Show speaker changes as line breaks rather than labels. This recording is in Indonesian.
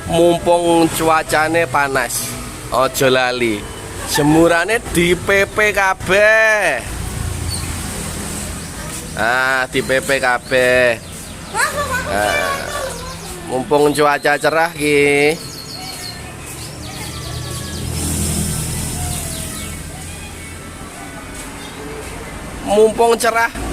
mumpung cuacane panas, ojo lali jemurane di PP kabeh. Di PP kabeh. Mumpung cuaca cerah ki. Mumpung cerah